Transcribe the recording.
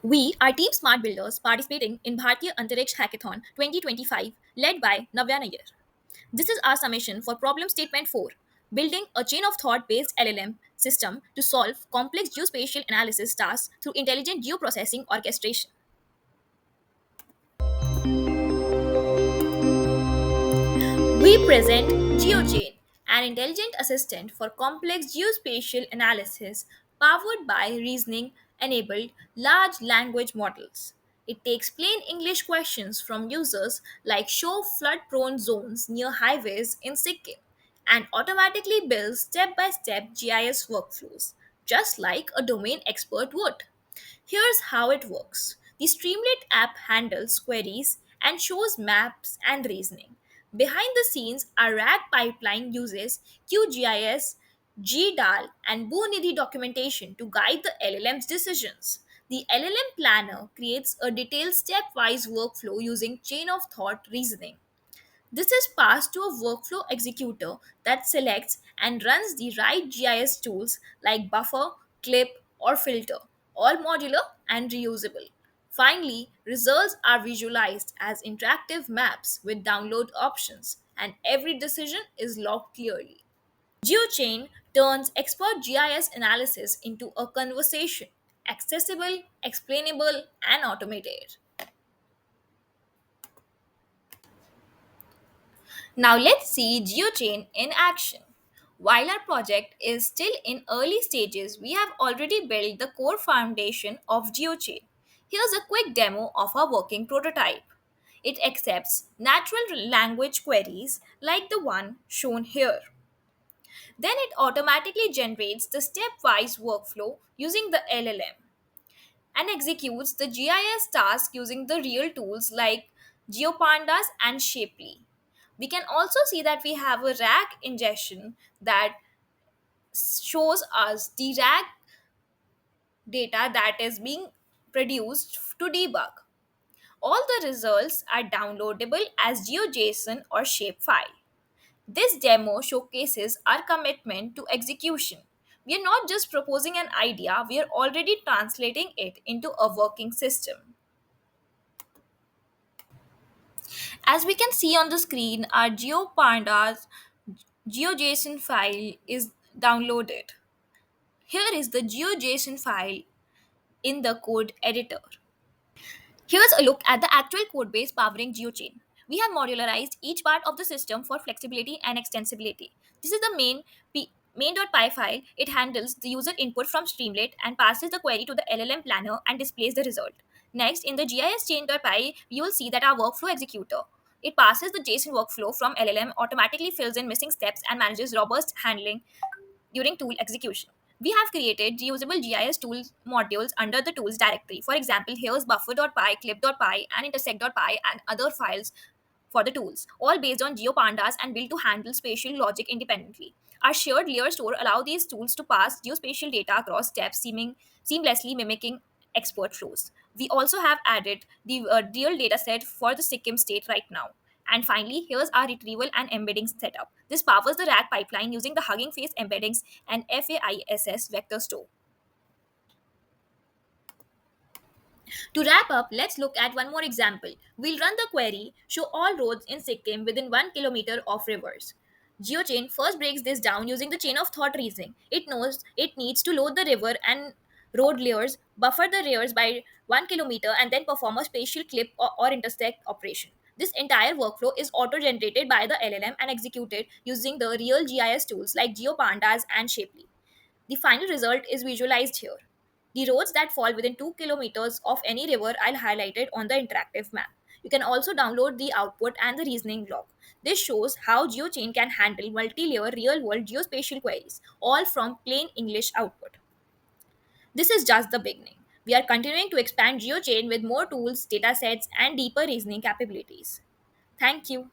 We are Team Smart Builders participating in Bharatiya Antariksh Hackathon 2025 led by Navya Nayyar. This is our summation for problem statement 4, building a chain of thought based LLM system to solve complex geospatial analysis tasks through intelligent geoprocessing orchestration. We present GeoChain, an intelligent assistant for complex geospatial analysis powered by reasoning enabled large language models. It takes plain English questions from users like show flood prone zones near highways in Sikkim and automatically builds step by step GIS workflows, just like a domain expert would. Here's how it works. The Streamlit app handles queries and shows maps and reasoning. Behind the scenes, our RAG pipeline uses QGIS, GDAL, and BooNidhi documentation to guide the LLM's decisions. The LLM planner creates a detailed stepwise workflow using chain of thought reasoning. This is passed to a workflow executor that selects and runs the right GIS tools like buffer, clip, or filter, all modular and reusable. Finally, results are visualized as interactive maps with download options, and every decision is logged clearly. GeoChain turns expert GIS analysis into a conversation, accessible, explainable, and automated. Now let's see GeoChain in action. While our project is still in early stages, we have already built the core foundation of GeoChain. Here's a quick demo of our working prototype. It accepts natural language queries like the one shown here. Then it automatically generates the stepwise workflow using the LLM and executes the GIS task using the real tools like GeoPandas and Shapely. We can also see that we have a RAG ingestion that shows us the RAG data that is being produced to debug. All the results are downloadable as GeoJSON or shapefile. This demo showcases our commitment to execution. We are not just proposing an idea, we are already translating it into a working system. As we can see on the screen, our GeoPandas GeoJSON file is downloaded. Here is the GeoJSON file in the code editor. Here's a look at the actual code base powering GeoChain. We have modularized each part of the system for flexibility and extensibility. This is the main.py file. It handles the user input from Streamlit and passes the query to the LLM planner and displays the result. Next, in the GIS chain.py, you will see that our workflow executor. It passes the JSON workflow from LLM, automatically fills in missing steps, and manages robust handling during tool execution. We have created reusable GIS tools modules under the tools directory. For example, here's buffer.py, clip.py, and intersect.py and other files for the tools, all based on GeoPandas and built to handle spatial logic independently. Our shared layer store allow these tools to pass geospatial data across steps, seamlessly mimicking export flows. We also have added the real data set for the Sikkim state right now. And finally, here's our retrieval and embedding setup. This powers the RAG pipeline using the Hugging Face embeddings and FAISS vector store. To wrap up, let's look at one more example. We'll run the query, show all roads in Sikkim within 1 kilometer of rivers. GeoChain first breaks this down using the chain of thought reasoning. It knows it needs to load the river and road layers, buffer the layers by 1 kilometer, and then perform a spatial clip or intersect operation. This entire workflow is auto-generated by the LLM and executed using the real GIS tools like GeoPandas and Shapely. The final result is visualized here. The roads that fall within 2 kilometers of any river are highlighted on the interactive map. You can also download the output and the reasoning log. This shows how GeoChain can handle multi-layer real-world geospatial queries, all from plain English output. This is just the beginning. We are continuing to expand GeoChain with more tools, datasets, and deeper reasoning capabilities. Thank you.